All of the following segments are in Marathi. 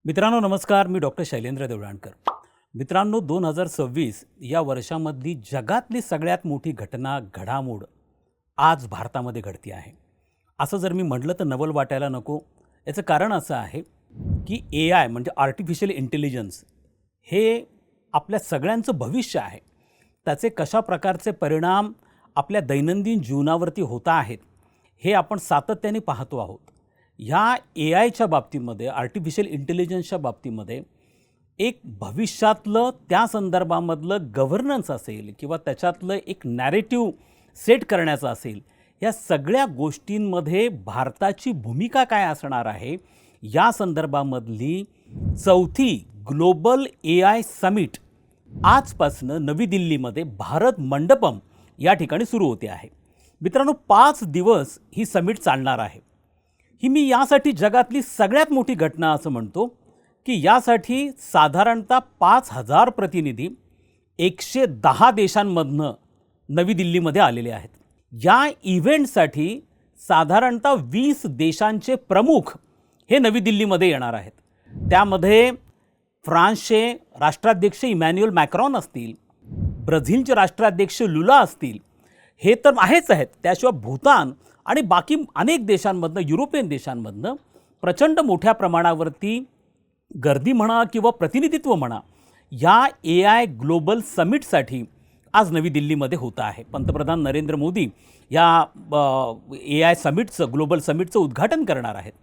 मित्रांनो नमस्कार, मी डॉक्टर शैलेंद्र देवळाणकर. मित्रांनो 2026 या वर्षामधली जगातली सगळ्यात मोठी घटना घडामोड आज भारतामध्ये घडती आहे. असं जर मी म्हटलं तर नवल वाटायला नको. याचं कारण असं आहे की AI म्हणजे आर्टिफिशियल इंटेलिजन्स हे आपल्या सगळ्यांचं भविष्य आहे. त्याचे कशा प्रकारचे परिणाम आपल्या दैनंदिन जीवनावरती होत आहेत हे आपण सातत्याने पाहतो आहोत. ह्या AIच्या बाबतीमध्ये आर्टिफिशियल इंटेलिजन्सच्या बाबतीमध्ये एक भविष्यातलं त्या संदर्भामधलं गव्हर्नन्स असेल किंवा त्याच्यातलं एक नॅरेटिव्ह सेट करण्याचं असेल, या सगळ्या गोष्टींमध्ये भारताची भूमिका काय असणार आहे या संदर्भामधली चौथी ग्लोबल AI समिट आजपासनं नवी दिल्लीमध्ये भारत मंडपम या ठिकाणी सुरू होते आहे. मित्रांनो 5 दिवस ही समिट चालणार आहे. ही मी यासाठी जगातली सगळ्यात मोठी घटना असं म्हणतो की यासाठी साधारणतः 5,000 प्रतिनिधी 110 देशांमधनं नवी दिल्लीमध्ये आलेले आहेत. या इव्हेंटसाठी साधारणतः 20 देशांचे प्रमुख हे नवी दिल्लीमध्ये येणार आहेत. त्यामध्ये फ्रान्सचे राष्ट्राध्यक्ष इमॅन्युअल मॅक्रॉन असतील, ब्राझीलचे राष्ट्राध्यक्ष लुला असतील, हे तर आहेच आहेत. त्याशिवाय भूतान आणि बाकी अनेक देशांमधनं, युरोपियन देशांमधनं प्रचंड मोठ्या प्रमाणावरती गर्दी म्हणा किंवा प्रतिनिधित्व म्हणा या AI ग्लोबल समिटसाठी आज नवी दिल्लीमध्ये होतं आहे. पंतप्रधान नरेंद्र मोदी या AI समिटचं ग्लोबल समिटचं उद्घाटन करणार आहेत.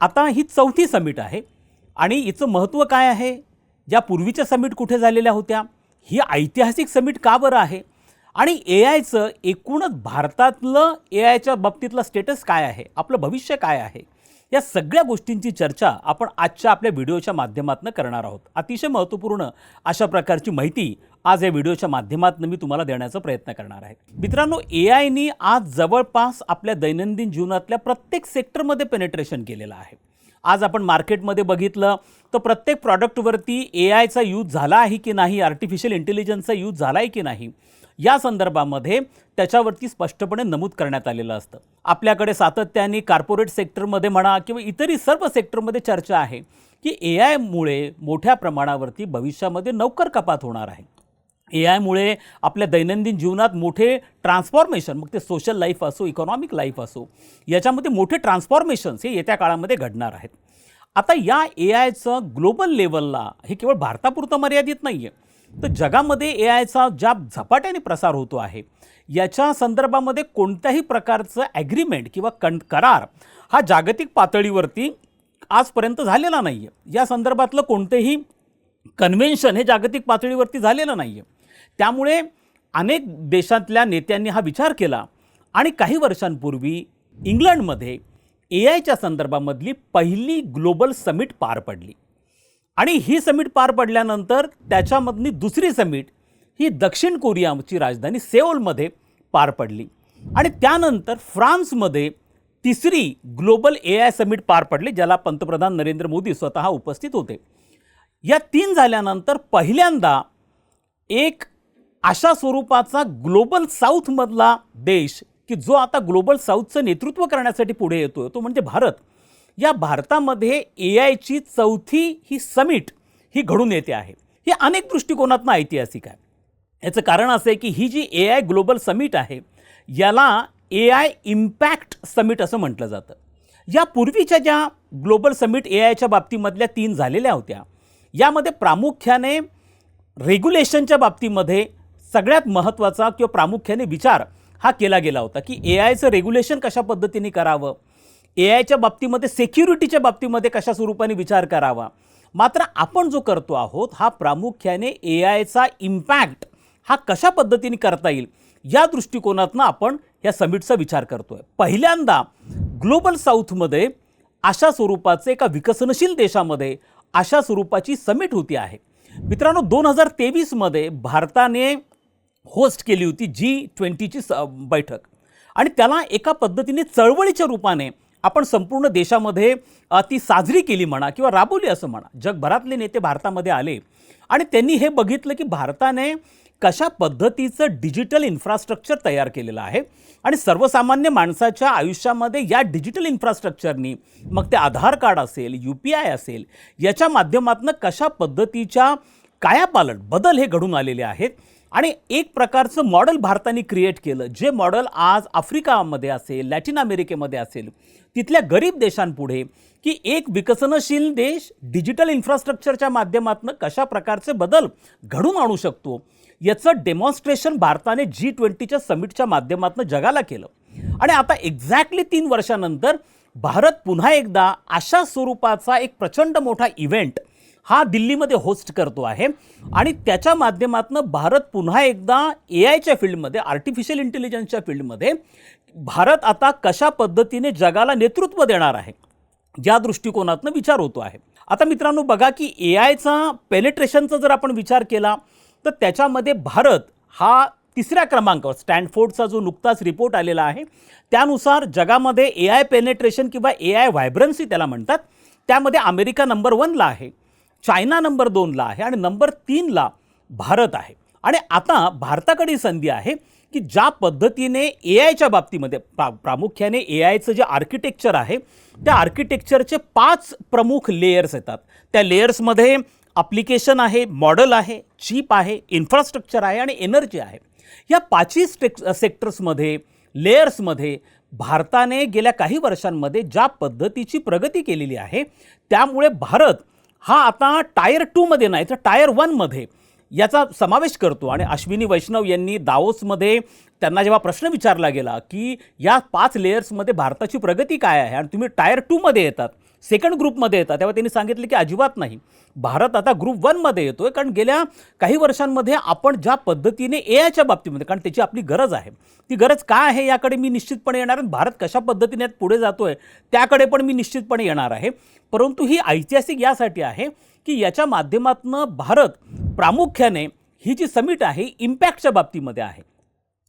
आता ही चौथी समिट आहे आणि हिचं महत्त्व काय आहे? ज्या पूर्वीच्या समिट कुठे झालेल्या होत्या, ही ऐतिहासिक समिट का बरं आहे? आणि AIचं एकूणच भारतातलं AIच्या बाबतीतलं स्टेटस काय आहे, आपलं भविष्य काय आहे, या सगळ्या गोष्टींची चर्चा आपण आजच्या आपल्या व्हिडिओच्या माध्यमातून करणार आहोत. अतिशय महत्त्वपूर्ण अशा प्रकारची माहिती आज या व्हिडिओच्या माध्यमातून मी तुम्हाला देण्याचा प्रयत्न करणार आहे. मित्रांनो AIनी आज जवळपास आपल्या दैनंदिन जीवनातल्या प्रत्येक सेक्टरमध्ये पेनिट्रेशन केलेलं आहे. आज आपण मार्केटमध्ये बघितलं तर प्रत्येक प्रॉडक्टवरती AIचा यूज झाला आहे की नाही, आर्टिफिशियल इंटेलिजन्सचा यूज झाला आहे की नाही, या संदर्भामध्ये त्याच्यावरती स्पष्टपणे नमूद करण्यात आलेलं असतं. आपल्याकडे सातत्याने कॉर्पोरेट सेक्टरमध्ये म्हणा किंवा इतरही सर्व सेक्टरमध्ये चर्चा आहे की AIमुळे मोठ्या प्रमाणावरती भविष्यामध्ये नोकर कपात होणार आहे. AIमुळे आपल्या दैनंदिन जीवनात मोठे ट्रान्सफॉर्मेशन, मग ते सोशल लाईफ असो, इकॉनॉमिक लाईफ असो, याच्यामध्ये मोठे ट्रान्सफॉर्मेशन्स हे येत्या काळामध्ये घडणार आहेत. आता या AIचं ग्लोबल लेवलला हे केवळ भारतापुरतं मर्यादित नाही आहे, तर जगामध्ये AIचा ज्या झपाट्याने प्रसार होतो आहे याच्या संदर्भामध्ये कोणत्याही प्रकारचं ॲग्रीमेंट किंवा करार हा जागतिक पातळीवरती आजपर्यंत झालेला नाही आहे. या संदर्भातलं कोणतेही कन्व्हेन्शन हे जागतिक पातळीवरती झालेलं नाही आहे. त्यामुळे अनेक देशातल्या नेत्यांनी हा विचार केला आणि काही वर्षांपूर्वी इंग्लंडमध्ये AIच्या संदर्भामधली पहिली ग्लोबल समिट पार पडली. आणि ही समिट पार पडल्यानंतर त्याच्यामधली दुसरी समिट ही दक्षिण कोरियाची राजधानी सेऊलमध्ये पार पडली. आणि त्यानंतर फ्रान्समध्ये तिसरी ग्लोबल AI समिट पार पडली, ज्याला पंतप्रधान नरेंद्र मोदी स्वतः उपस्थित होते. या 3 झाल्यानंतर पहिल्यांदा एक अशा स्वरूपाचा ग्लोबल साऊथमधला देश की जो आता ग्लोबल साऊथचं नेतृत्व करण्यासाठी पुढे येतोय, तो म्हणजे भारत. या भारतामध्ये AIची चौथी ही समिट ही घडून येते आहे. ही अनेक दृष्टिकोनातून ऐतिहासिक आहे. याचं कारण असं आहे की ही जी AI ग्लोबल समिट आहे याला AI इम्पॅक्ट समिट असं म्हटलं जातं. या पूर्वीच्या ज्या ग्लोबल समिट AIच्या बाबतीमधल्या 3 झालेल्या होत्या, यामध्ये प्रामुख्याने रेग्युलेशनच्या बाबतीमध्ये सगळ्यात महत्त्वाचा किंवा प्रामुख्याने विचार हा केला गेला होता की AIचं रेग्युलेशन कशा पद्धतीने करावं, AIच्या बाबतीमध्ये सिक्युरिटीच्या बाबतीमध्ये कशा स्वरूपाने विचार करावा. मात्र आपण जो करतो आहोत हा प्रामुख्याने AIचा इम्पॅक्ट हा कशा पद्धतीने करता येईल या दृष्टिकोनातून आपण या समिटचा विचार करतो आहे. पहिल्यांदा ग्लोबल साऊथमध्ये अशा स्वरूपाचे एका विकसनशील देशामध्ये अशा स्वरूपाची समिट होती आहे. मित्रांनो 2023मध्ये भारताने होस्ट केली होती G20ची बैठक आणि त्याला एका पद्धतीने चळवळीच्या रूपाने आपण संपूर्ण देशामध्ये ती साजरी केली म्हणा किंवा राबवली असं म्हणा. जगभरातले नेते भारतामध्ये आले आणि त्यांनी हे बघितलं की भारताने कशा पद्धतीचं डिजिटल इन्फ्रास्ट्रक्चर तयार केलेलं आहे आणि सर्वसामान्य माणसाच्या आयुष्यामध्ये या डिजिटल इन्फ्रास्ट्रक्चरनी, मग ते आधार कार्ड असेल, UPI असेल, याच्या माध्यमातून कशा पद्धतीच्या कायापालट बदल हे घडून आलेले आहेत. आणि एक प्रकारचं मॉडेल भारताने क्रिएट केलं, जे मॉडेल आज आफ्रिकामध्ये असेल, लॅटिन अमेरिकेमध्ये असेल, तिथल्या गरीब देशांपुढे की एक विकसनशील देश डिजिटल इन्फ्रास्ट्रक्चरच्या माध्यमातून कशा प्रकारचे बदल घडून आणू शकतो, याचं डेमॉन्स्ट्रेशन भारताने G20च्या समिटच्या माध्यमातून जगाला केलं. आणि आता एक्झॅक्टली 3 वर्षानंतर भारत पुन्हा एकदा अशा स्वरूपाचा एक प्रचंड मोठा इव्हेंट हा दिल्लीमध्ये होस्ट करतो आहे. आणि त्याच्या माध्यमातून भारत पुन्हा एकदा AIच्या फील्डमध्ये, आर्टिफिशियल इंटेलिजन्सच्या फील्डमध्ये भारत आता कशा पद्धतीने जगाला नेतृत्व देणार आहे, या दृष्टिकोनातून विचार होतो आहे. आता मित्रांनो बघा की AIचा पेनिट्रेशनचा जर आपण विचार केला तर त्याच्यामध्ये भारत हा 3ऱ्या क्रमांकावर, स्टॅनफोर्डचा जो नुकताच रिपोर्ट आलेला आहे त्यानुसार जगामध्ये AI पेनिट्रेशन किंवा AI व्हायब्रन्सी त्याला म्हणतात, त्यामध्ये अमेरिका नंबर 1ला आहे, चायना नंबर 2ला आहे आणि नंबर 3ला भारत आहे. आणि आता भारताकडे संधी आहे की ज्या पद्धतीने AIच्या बाबतीमध्ये प्रामुख्याने AIचं जे आर्किटेक्चर आहे त्या आर्किटेक्चरचे 5 प्रमुख लेयर्स येतात. त्या लेयर्समध्ये ॲप्लिकेशन आहे, मॉडेल आहे, चिप आहे, इन्फ्रास्ट्रक्चर आहे आणि एनर्जी आहे. या 5ही सेक्टर्समध्ये, लेयर्समध्ये भारताने गेल्या काही वर्षांमध्ये ज्या पद्धतीची प्रगती केलेली आहे त्यामुळे भारत हा आता टायर 2मध्ये नाही तर टायर 1मध्ये याचा समावेश करतो. आणि अश्विनी वैष्णव यांनी दावोसमध्ये त्यांना जेव्हा प्रश्न विचारला गेला की या 5 लेयर्समध्ये भारताची प्रगती काय आहे आणि तुम्ही टायर 2मध्ये येतात, सेकंड ग्रुपमध्ये येतात, तेव्हा त्यांनी सांगितलं की अजिबात नाही, भारत आता ग्रुप 1मध्ये येतो आहे. कारण गेल्या काही वर्षांमध्ये आपण ज्या पद्धतीने AIच्या बाबतीमध्ये, कारण त्याची आपली गरज आहे, ती गरज काय आहे याकडे मी निश्चितपणे येणार आहे. भारत कशा पद्धतीने पुढे जातो आहे त्याकडे पण मी निश्चितपणे येणार आहे. परंतु ही ऐतिहासिक यासाठी आहे की याच्या माध्यमातून भारत प्रामुख्याने ही जी समिट आहे इम्पॅक्टच्या बाबतीमध्ये आहे.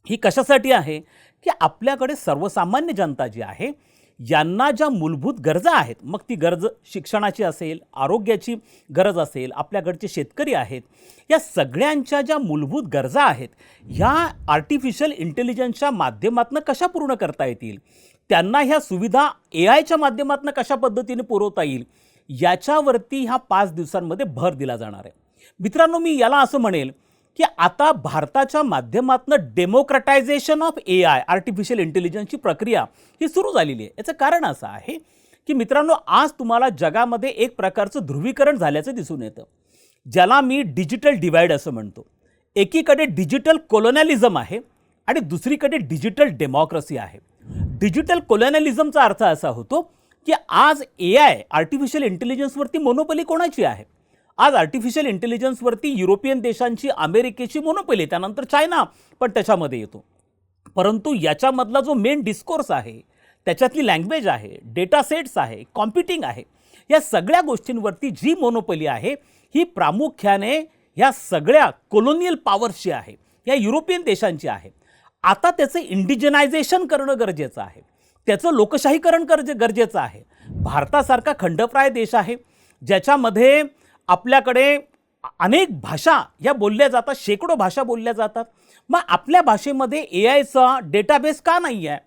ही कशासाठी आहे की आपल्याकडे सर्वसामान्य जनता जी आहे यांना ज्या मूलभूत गरजा आहेत, मग ती गरज शिक्षणाची असेल, आरोग्याची गरज असेल, आपल्याकडचे शेतकरी आहेत, या सगळ्यांच्या ज्या मूलभूत गरजा आहेत ह्या आर्टिफिशियल इंटेलिजन्सच्या माध्यमातून कशा पूर्ण करता येतील, त्यांना ह्या सुविधा AIच्या माध्यमातून कशा पद्धतीने पुरवता येईल, याच्यावरती ह्या 5 दिवसांमध्ये भर दिला जाणार आहे. मित्रांनो मी याला असं म्हणेल की आता भारताच्या माध्यमातून डेमोक्रटायझेशन ऑफ AI, आर्टिफिशियल इंटेलिजन्सची प्रक्रिया ही सुरू झालेली आहे. याचं कारण असं आहे की मित्रांनो आज तुम्हाला जगामध्ये एक प्रकारचं ध्रुवीकरण झाल्याचं दिसून येतं, ज्याला मी डिजिटल डिवाइड असं म्हणतो. एकीकडे डिजिटल कोलोनॅलिझम आहे आणि दुसरीकडे डिजिटल डेमोक्रेसी आहे. डिजिटल कोलोनॅलिझमचा अर्थ असा होतो की आज AI, आर्टिफिशियल इंटेलिजन्सवरती मोनोपोली कोणाची आहे? आज आर्टिफिशियल इंटेलिजन्सवरती युरोपियन देशांची, अमेरिकेची मोनोपोली, त्यानंतर चायना पण त्याच्यामध्ये येतो. परंतु याच्यामधला जो मेन डिस्कोर्स आहे, त्याच्यातली लँग्वेज आहे, डेटा सेट्स आहे, कॉम्प्युटिंग आहे, या सगळ्या गोष्टींवरती जी मोनोपोली आहे ही प्रामुख्याने ह्या सगळ्या कोलोनियल पॉवर्सची आहे, या युरोपियन देशांची आहे. आता त्याचं इंडिजनायझेशन करणं गरजेचं आहे, त्याचं लोकशाहीकरण गरजेचं आहे. भारतासारखा खंडप्राय देश आहे ज्याच्यामध्ये आपल्याकडे अनेक भाषा या बोलल्या जातात, शेकडो भाषा बोलल्या जातात. मग आपल्या भाषेमध्ये AIचा डेटाबेस का नाही आहे?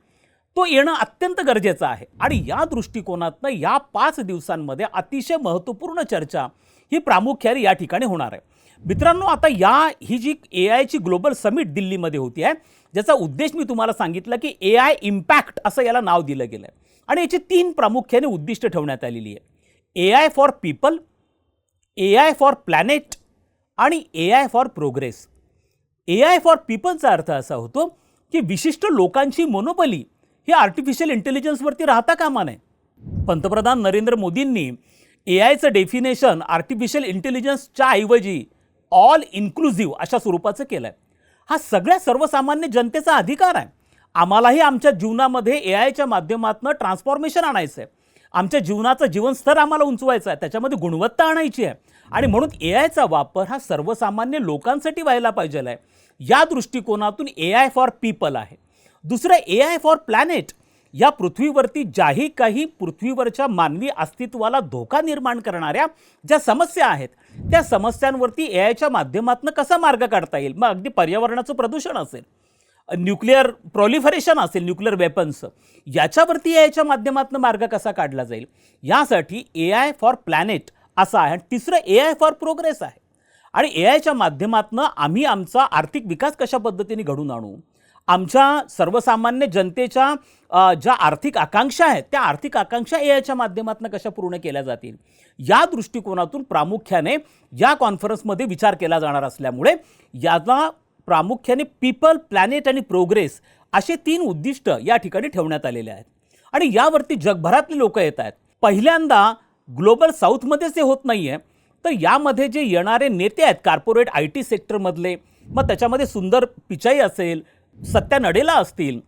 तो येणं अत्यंत गरजेचं आहे. आणि या दृष्टिकोनातनं या 5 दिवसांमध्ये अतिशय महत्त्वपूर्ण चर्चा ही प्रामुख्याने या ठिकाणी होणार आहे. मित्रांनो आता ही जी AIची ग्लोबल समिट दिल्लीमध्ये होती आहे, ज्याचा उद्देश मी तुम्हाला सांगितलं की AI इम्पॅक्ट असं याला नाव दिलं गेलं आहे. आणि याची 3 प्रामुख्याने उद्दिष्ट ठेवण्यात आलेली आहे. AI for people, AI for planet आणि AI for progress. AI for पीपलचा अर्थ असा होतो की विशिष्ट लोकांची मोनोपोली ही आर्टिफिशियल इंटेलिजन्सवरती राहता कामा नये. पंतप्रधान नरेंद्र मोदींनी AIचं डेफिनेशन आर्टिफिशियल इंटेलिजन्सच्या ऐवजी ऑल इन्क्लुझिव्ह अशा स्वरूपाचं केलं आहे. हा सगळ्या सर्वसामान्य जनतेचा अधिकार आहे. आम्हालाही आमच्या जीवनामध्ये AIच्या माध्यमातून ट्रान्सफॉर्मेशन आणायचं आहे. आमच्या जीवनाचं जीवनस्तर आम्हाला उंचवायचं आहे, त्याच्यामध्ये गुणवत्ता आणायची आहे. आणि म्हणून AIचा वापर हा सर्वसामान्य लोकांसाठी व्हायला पाहिजे आहे. या दृष्टिकोनातून AI फॉर पीपल आहे. दुसरं AI फॉर प्लॅनेट. या पृथ्वीवरती ज्याही काही पृथ्वीवरच्या मानवी अस्तित्वाला धोका निर्माण करणाऱ्या ज्या समस्या आहेत त्या समस्यांवरती ए आयच्या माध्यमातून कसा मार्ग काढता येईल. मग अगदी पर्यावरणाचं प्रदूषण असेल, न्यूक्लिअर प्रॉलिफरेशन असेल, न्यूक्लिअर वेपन्स, याच्यावरती ए आयच्या माध्यमातून मार्ग कसा काढला जाईल, यासाठी ए आय फॉर प्लॅनेट असं आहे. आणि तिसरं ए आय फॉर प्रोग्रेस आहे. आणि ए आयच्या माध्यमातून आम्ही आमचा आर्थिक विकास कशा पद्धतीने घडवून आणू, आमच्या सर्वसामान्य जनतेच्या ज्या आर्थिक आकांक्षा आहेत त्या आर्थिक आकांक्षा ए आयच्या माध्यमातून कशा पूर्ण केल्या जातील, या दृष्टिकोनातून प्रामुख्याने या कॉन्फरन्समध्ये विचार केला जाणार असल्यामुळे याला प्रामुख्याने पीपल, प्लॅनेट आणि प्रोग्रेस असे 3 उद्दिष्ट या ठिकाणी ठेवण्यात आलेले आहेत. आणि यावरती जगभरातली लोक येत आहेत. पहिल्यांदा ग्लोबल साऊथमध्येच हे होत नाही आहे, तर यामध्ये जे येणारे नेते आहेत कॉर्पोरेट आय टी सेक्टरमधले, मग त्याच्यामध्ये सुंदर पिचाई असेल, सत्या नडेला असतील,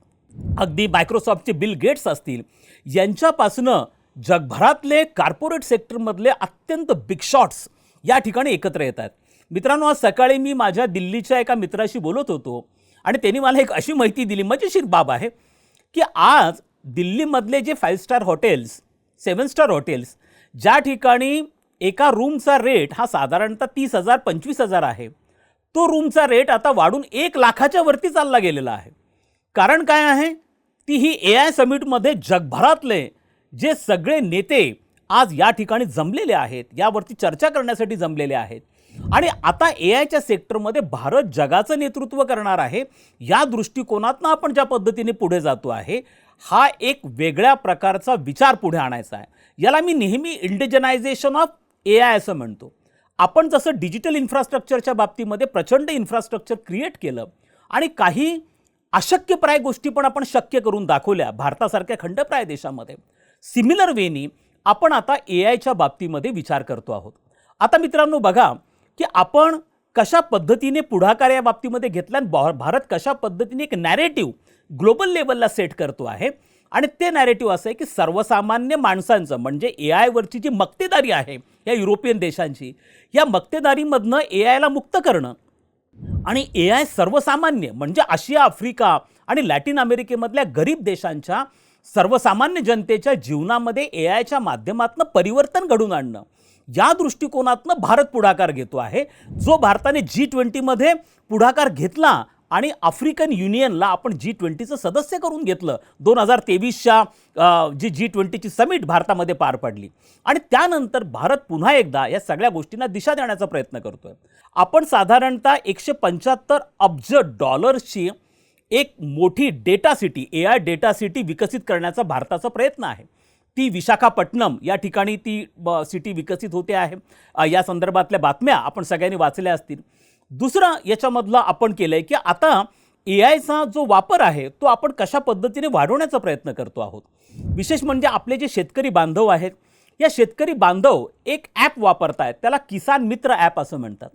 अगदी मायक्रोसॉफ्टचे बिल गेट्स असतील, यांच्यापासनं जगभरातले कॉर्पोरेट सेक्टरमधले अत्यंत बिग शॉट्स या ठिकाणी एकत्र येत आहेत. मित्रांनो, आज सकाळी मी माझ्या दिल्लीच्या एका मित्राशी बोलत होतो आणि त्यांनी मला एक अशी माहिती दिली, मजेशीर बाब आहे, की आज दिल्लीमधले जे 5 स्टार हॉटेल्स, 7 स्टार हॉटेल्स, ज्या ठिकाणी एका रूमचा रेट हा साधारणतः 30,000 25,000 आहे, तो रूमचा रेट आता वाढून 1 लाखाच्या वरती चालला गेलेला आहे. कारण काय आहे, ती ही ए आय समिटमध्ये जगभरातले जे सगळे नेते आज या ठिकाणी जमलेले आहेत, यावरती चर्चा करण्यासाठी जमलेले आहेत. आणि आता ए आयच्या सेक्टरमध्ये भारत जगाचं नेतृत्व करणार आहे, या दृष्टिकोनातून आपण ज्या पद्धतीने पुढे जातो आहे, हा एक वेगळ्या प्रकारचा विचार पुढे आणायचा आहे. याला मी नेहमी इंडिजनायझेशन ऑफ ए आय असं म्हणतो. आपण जसं डिजिटल इन्फ्रास्ट्रक्चरच्या बाबतीमध्ये प्रचंड इन्फ्रास्ट्रक्चर क्रिएट केलं आणि काही अशक्यप्राय गोष्टी पण आपण शक्य करून दाखवल्या भारतासारख्या खंडप्राय देशामध्ये, सिमिलर वेनी आपण आता ए आयच्या बाबतीमध्ये विचार करतो आहोत. आता मित्रांनो बघा की आपण कशा पद्धतीने पुढाकार या बाबतीमध्ये घेतला आणि भारत कशा पद्धतीने एक नॅरेटिव्ह ग्लोबल लेवलला सेट करतो आहे. आणि ते नॅरेटिव्ह असं आहे की सर्वसामान्य माणसांचं म्हणजे ए आयवरची जी मक्तेदारी आहे या युरोपियन देशांची, या मक्तेदारीमधनं ए आयला मुक्त करणं आणि ए आय सर्वसामान्य म्हणजे आशिया, आफ्रिका आणि लॅटिन अमेरिकेमधल्या गरीब देशांच्या सर्वसामान्य जनतेच्या जीवनामध्ये ए आयच्या माध्यमातून परिवर्तन घडवून आणणं, या दृष्टिकोनातनं भारत पुढाकार घेतो आहे. जो भारताने G20मध्ये पुढाकार घेतला आणि आफ्रिकन युनियनला आपण G20चं सदस्य करून घेतलं 2023च्या जी G20ची समिट भारतामध्ये पार पडली. आणि त्यानंतर भारत पुन्हा एकदा या सगळ्या गोष्टींना दिशा देण्याचा प्रयत्न करतोय. आपण साधारणतः 175 अब्ज डॉलर्सची एक मोठी data city, A I data city विकसित करण्याचा भारताचा प्रयत्न आहे. ती विशाखापट्टणम या ठिकाणी ती सिटी विकसित होते आहे. या संदर्भातल्या बातम्या आपण सगळ्यांनी वाचल्या असतील. दुसरं याच्यामधलं आपण केलं आहे की आता ए आयचा जो वापर आहे तो आपण कशा पद्धतीने वाढवण्याचा प्रयत्न करतो आहोत. विशेष म्हणजे आपले जे शेतकरी बांधव आहेत, या शेतकरी बांधव एक ॲप वापरत आहेत, त्याला किसान मित्र ॲप असं म्हणतात.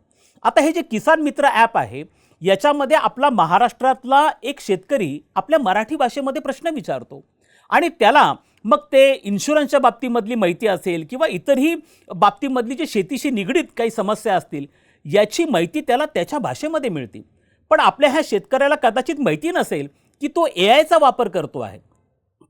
आता हे जे किसान मित्र ॲप आहे, याच्यामध्ये आपला महाराष्ट्रातला एक शेतकरी आपल्या मराठी भाषेमध्ये प्रश्न विचारतो आणि त्याला मग ते इन्शुरन्सच्या बाबतीमधली माहिती असेल किंवा इतरही बाबतीमधली जी शेतीशी निगडीत काही समस्या असतील, याची माहिती त्याला त्याच्या भाषेमध्ये मिळते. पण आपल्या ह्या शेतकऱ्याला कदाचित माहिती नसेल की तो ए आयचा वापर करतो आहे.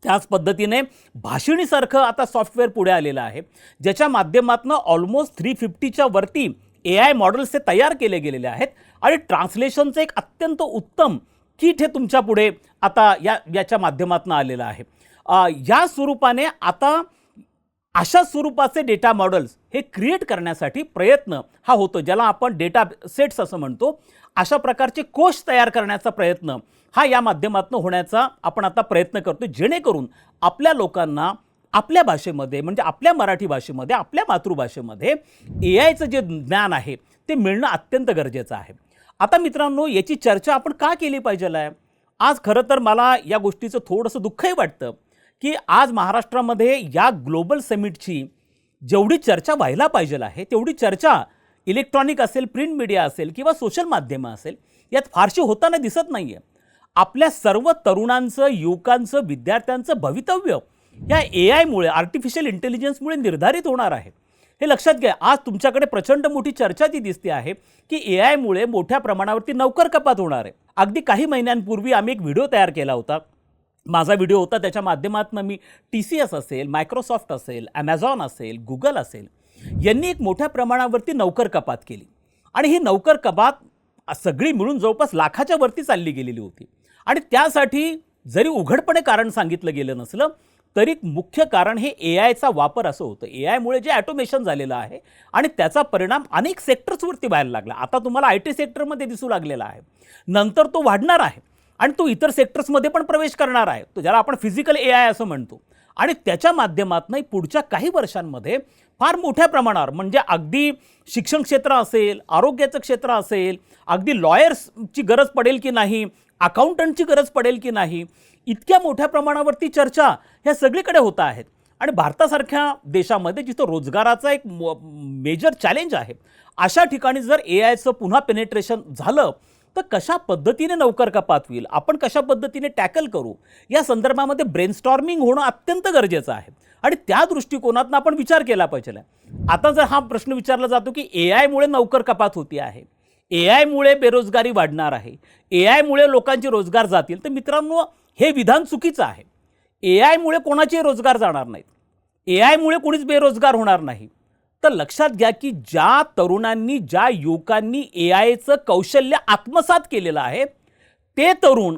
त्याच पद्धतीने भाषिणीसारखं आता सॉफ्टवेअर पुढे आलेलं आहे, ज्याच्या माध्यमातून ऑलमोस्ट 350च्या वरती ए आय मॉडेल्स हे तयार केले गेलेले आहेत आणि ट्रान्सलेशनचं एक अत्यंत उत्तम किट हे तुमच्या पुढे आता याच्या माध्यमातून आलेलं आहे. या स्वरूपाने आता अशा स्वरूपाचे डेटा मॉडेल्स हे क्रिएट करण्यासाठी प्रयत्न हा होतो, ज्याला आपण डेटा सेट्स असं म्हणतो. अशा प्रकारचे कोश तयार करण्याचा प्रयत्न हा या माध्यमातून होण्याचा आपण आता प्रयत्न करतो, जेणेकरून आपल्या लोकांना आपल्या भाषेमध्ये म्हणजे आपल्या मराठी भाषेमध्ये, आपल्या मातृभाषेमध्ये ए आयचं जे ज्ञान आहे ते मिळणं अत्यंत गरजेचं आहे. आता मित्रांनो, याची चर्चा आपण का केली पाहिजे आहे? आज खरं तर मला या गोष्टीचं थोडंसं दुःखही वाटतं की आज महाराष्ट्रामध्ये या ग्लोबल समिटची जेवढी चर्चा व्हायला पाहिजे आहे तेवढी चर्चा इलेक्ट्रॉनिक असेल, प्रिंट मीडिया असेल किंवा सोशल माध्यमं असेल, यात फारशी होताना दिसत नाही आहे. आपल्या सर्व तरुणांचं, युवकांचं, विद्यार्थ्यांचं भवितव्य या ए आयमुळे, आर्टिफिशियल इंटेलिजन्समुळे निर्धारित होणार आहे. हे लक्षात घ्या. आज तुमच्याकडे प्रचंड मोठी चर्चा ती दिसते आहे की ए आयमुळे मोठ्या प्रमाणावरती नोकर कपात होणार आहे. अगदी काही महिन्यांपूर्वी आम्ही एक व्हिडिओ तयार केला होता माझा व्हिडिओ होता त्याच्या माध्यमातून मी TCS असेल, मायक्रोसॉफ्ट असेल, ॲमेझॉन असेल, गुगल असेल यांनी एक मोठ्या प्रमाणावरती नोकर कपात केली आणि ही नोकर कपात सगळी मिळून जवळपास लाखाच्या वरती चालली गेलेली होती. आणि त्यासाठी जरी उघडपणे कारण सांगितलं गेलं नसलं तरी मुख्य कारण हे AIचा वापर असं होतं. AIमुळे जे ॲटोमेशन झालेलं आहे आणि त्याचा परिणाम अनेक सेक्टर्सवरती व्हायला लागला. आता तुम्हाला IT सेक्टरमध्ये दिसू लागलेला आहे, नंतर तो वाढणार आहे आणि तो इतर सेक्टर्समध्ये पण प्रवेश करणार आहे, तो ज्याला आपण फिजिकल AI असं म्हणतो. आणि त्याच्या माध्यमातून पुढच्या काही वर्षांमध्ये फार मोठ्या प्रमाणावर म्हणजे अगदी शिक्षण क्षेत्र असेल, आरोग्याचं क्षेत्र असेल, अगदी लॉयर्सची गरज पडेल की नाही, अकाउंटंटची गरज पडेल की नाही, इतक्या मोठ्या प्रमाणावरती चर्चा ह्या सगळीकडे होत आहेत. आणि भारतासारख्या देशामध्ये जिथं रोजगाराचा एक मेजर चॅलेंज आहे, अशा ठिकाणी जर AIचं पुन्हा पेनिट्रेशन झालं तर कशा पद्धतीने नोकर कपात होईल, आपण कशा पद्धतीने टॅकल करू, या संदर्भामध्ये ब्रेनस्टॉर्मिंग होणं अत्यंत गरजेचं आहे. आणि त्या दृष्टिकोनातून आपण विचार केला पाहिजे. आता जर हा प्रश्न विचारला जातो की AIमुळे नोकर कपात होती आहे, AIमुळे बेरोजगारी वाढणार आहे, AIमुळे लोकांचे रोजगार जातील, तर मित्रांनो हे विधान चुकीचं आहे. AIमुळे कोणाचे रोजगार जाणार नाहीत, AIमुळे कोणीच बेरोजगार होणार नाही. तर लक्षात घ्या की ज्या तरुणांनी, ज्या युवकांनी AIचं कौशल्य आत्मसात केलेलं आहे, ते तरुण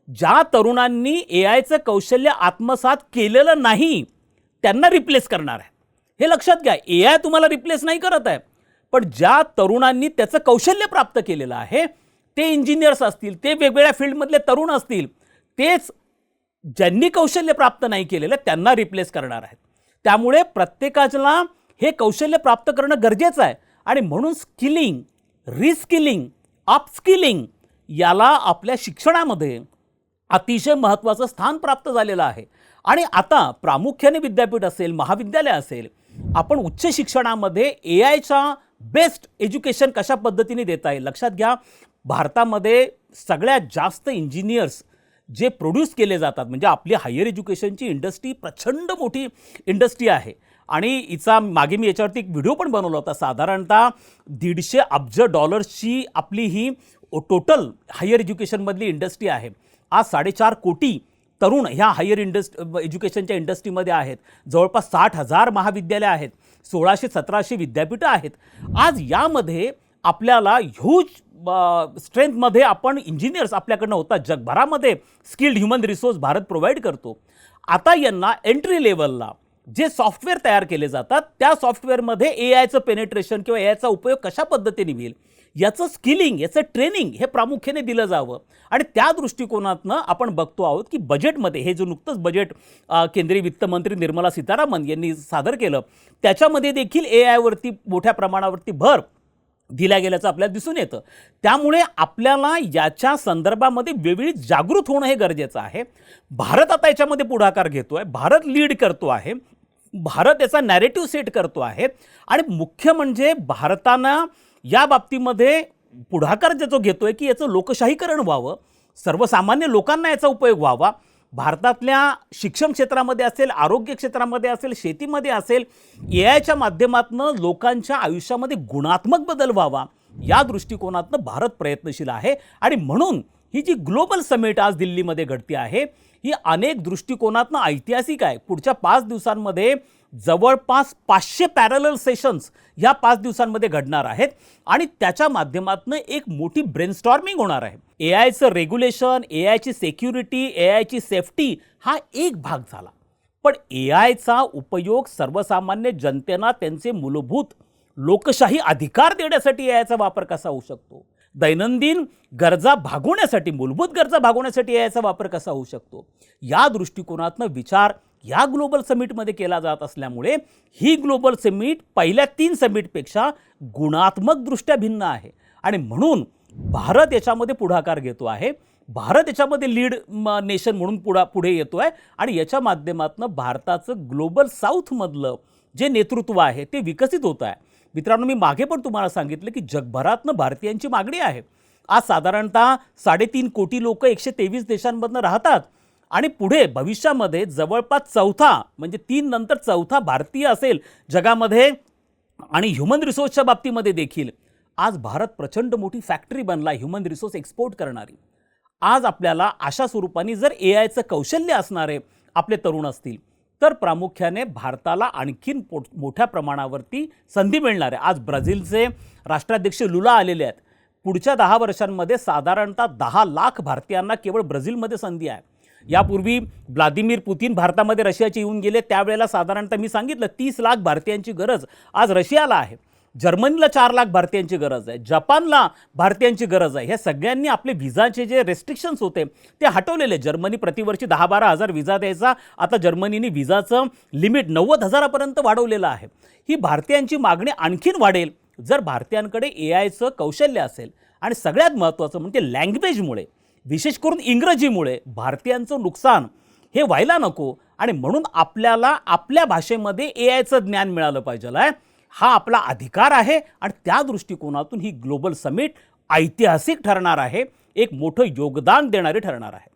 ज्या तरुणांनी AIचं कौशल्य आत्मसात केलेलं नाही त्यांना रिप्लेस करणार आहे. हे लक्षात घ्या, AI तुम्हाला रिप्लेस नाही करत आहे, पण ज्या तरुणांनी त्याचं कौशल्य प्राप्त केलेलं आहे, ते इंजिनियर्स असतील, ते वेगवेगळ्या फील्डमधले तरुण असतील, तेच ज्यांनी कौशल्य प्राप्त नाही केलेलं त्यांना रिप्लेस करणार आहेत. त्यामुळे प्रत्येकाला हे कौशल्य प्राप्त करणं गरजेचं आहे. आणि म्हणून स्किलिंग, रिस्किलिंग, अपस्किलिंग याला आपल्या शिक्षणामध्ये अतिशय महत्त्वाचं स्थान प्राप्त झालेलं आहे. आणि आता प्रामुख्याने विद्यापीठ असेल, महाविद्यालय असेल, आपण उच्च शिक्षणामध्ये AIचा बेस्ट एज्युकेशन कशा पद्धतीने देता येईल. लक्षात घ्या, भारतामध्ये सगळ्यात जास्त इंजिनियर्स जे प्रोड्यूस केले जातात, म्हणजे आपली हायर एज्युकेशनची इंडस्ट्री प्रचंड मोठी इंडस्ट्री आहे. आणि हिचा मागे मी याच्यावरती एक व्हिडिओ पण बनवला होता. साधारणतः $150 अब्ज आपली ही टोटल हायर एज्युकेशनमधली इंडस्ट्री आहे. आज 4.5 कोटी तरुण ह्या हायर एज्युकेशनच्या इंडस्ट्रीमध्ये आहेत. जवळपास 60,000 महाविद्यालय आहेत, 1600-1700 विद्यापीठं आहेत. आज यामध्ये आपल्याला ह्यूज स्ट्रेंथमध्ये आपण इंजिनियर्स आपल्याकडनं होतात. जगभरामध्ये skilled human resource Bharat provide करतो. आता यांना एंट्री लेवलला जे सॉफ्टवेअर तयार केले जातात, त्या सॉफ्टवेअरमध्ये AIचं पेनिट्रेशन किंवा AIचा उपयोग कशा पद्धतीने होईल याचं स्किलिंग, याचं ट्रेनिंग हे प्रामुख्याने दिलं जावं. आणि त्या दृष्टिकोनातनं आपण बघतो आहोत की बजेटमध्ये हे जो नुकतंच बजेट केंद्रीय वित्तमंत्री निर्मला सीतारामन यांनी सादर केलं, त्याच्यामध्ये देखील AIवरती मोठ्या प्रमाणावरती भर दिल्या गेल्याचं आपल्याला दिसून येतं. त्यामुळे आपल्याला याच्या संदर्भामध्ये वेगळी जागृत होणं हे गरजेचं आहे. भारत आता याच्यामध्ये पुढाकार घेतो आहे, भारत लीड करतो आहे, भारत याचा नॅरेटिव्ह सेट करतो आहे. आणि मुख्य म्हणजे भारतानं या बाबतीमध्ये पुढाकार जो घेतोय की याचं लोकशाहीकरण व्हावं, सर्वसामान्य लोकांना याचा उपयोग व्हावा. भारतातल्या शिक्षण क्षेत्रामध्ये असेल, आरोग्य क्षेत्रामध्ये असेल, शेतीमध्ये असेल, AIच्या माध्यमातून लोकांच्या आयुष्यामध्ये गुणात्मक बदल व्हावा, या दृष्टिकोनातून भारत प्रयत्नशील आहे. आणि म्हणून ही जी ग्लोबल समिट आज दिल्लीमध्ये घडते आहे, ही अनेक दृष्टिकोनातून ऐतिहासिक आहे. पुढच्या 5 दिवसांमध्ये जवळपास 500 पॅरलल सेशन्स ह्या 5 दिवसांमध्ये घडणार आहेत. आणि त्याच्या माध्यमातून एक मोठी ब्रेनस्टॉर्मिंग होणार आहे. AIचं रेग्युलेशन, AIची सेक्युरिटी, AIची सेफ्टी हा एक भाग झाला, पण AIचा उपयोग सर्वसामान्य जनतेला त्यांचे मूलभूत लोकशाही अधिकार देण्यासाठी AIचा वापर कसा होऊ शकतो, दैनंदिन गरजा भागवण्यासाठी, मूलभूत गरजा भागवण्यासाठी AIचा वापर कसा होऊ शकतो, या दृष्टिकोनातून विचार या ग्लोबल समिटमध्ये केला जात असल्यामुळे ही ग्लोबल समिट पहिल्या 3 समिटपेक्षा गुणात्मकदृष्ट्या भिन्न आहे. आणि म्हणून भारत याच्यामध्ये पुढाकार घेतो आहे, भारत याच्यामध्ये लीड नेशन म्हणून पुढे येतो आहे. आणि याच्या माध्यमातून भारताचं ग्लोबल साऊथमधलं जे नेतृत्व आहे ते विकसित होत आहे. मित्रांनो, मी मागे पण तुम्हाला सांगितलं की जगभरातनं भारतीयांची मागणी आहे. आज साधारणतः 3.5 कोटी लोक 123 देशांमधनं राहतात. आणि पुढे भविष्यामध्ये जवळपास चौथा, म्हणजे 3 नंतर चौथा भारतीय असेल जगामध्ये. आणि ह्युमन रिसोर्सच्या बाबतीमध्ये देखील आज भारत प्रचंड मोठी फॅक्टरी बनला ह्युमन रिसोर्स एक्सपोर्ट करणारी. आज आपल्याला अशा स्वरूपाने जर AIचं कौशल्य असणारे आपले तरुण असतील तर प्रामुख्याने भारताला आणखीन मोठ्या प्रमाणावरती संधी मिळणार आहे. आज ब्राझीलचे राष्ट्राध्यक्ष लुला आलेले आहेत. पुढच्या 10 वर्षांमध्ये साधारणतः 10 लाख भारतीयांना केवळ ब्राझीलमध्ये संधी आहे. यापूर्वी व्लादिमीर पुतीन भारतामध्ये रशियाचे येऊन गेले, त्यावेळेला साधारणतः मी सांगितलं 30 लाख भारतीयांची गरज आज रशियाला आहे. जर्मनीला 4 लाख भारतीयांची गरज आहे. जपानला भारतीयांची गरज आहे. ह्या सगळ्यांनी आपले व्हिजाचे जे रेस्ट्रिक्शन्स होते ते हटवलेले. जर्मनी प्रतिवर्षी 10-12 हजार व्हिजा द्यायचा, आता जर्मनीने व्हिजाचं लिमिट 90,000पर्यंत वाढवलेलं आहे. ही भारतीयांची मागणी आणखीन वाढेल जर भारतीयांकडे AIचं कौशल्य असेल. आणि सगळ्यात महत्त्वाचं म्हणजे लँग्वेजमुळे, विशेष करून इंग्रजीमुळे भारतीयांचं नुकसान हे व्हायला नको. आणि म्हणून आपल्याला आपल्या भाषेमध्ये AIचं ज्ञान मिळालं पाहिजे आहे. हा आपला अधिकार आहे आणि त्या दृष्टिकोनातून ही ग्लोबल समिट ऐतिहासिक ठरणार आहे, एक मोठं योगदान देणारी ठरणार आहे.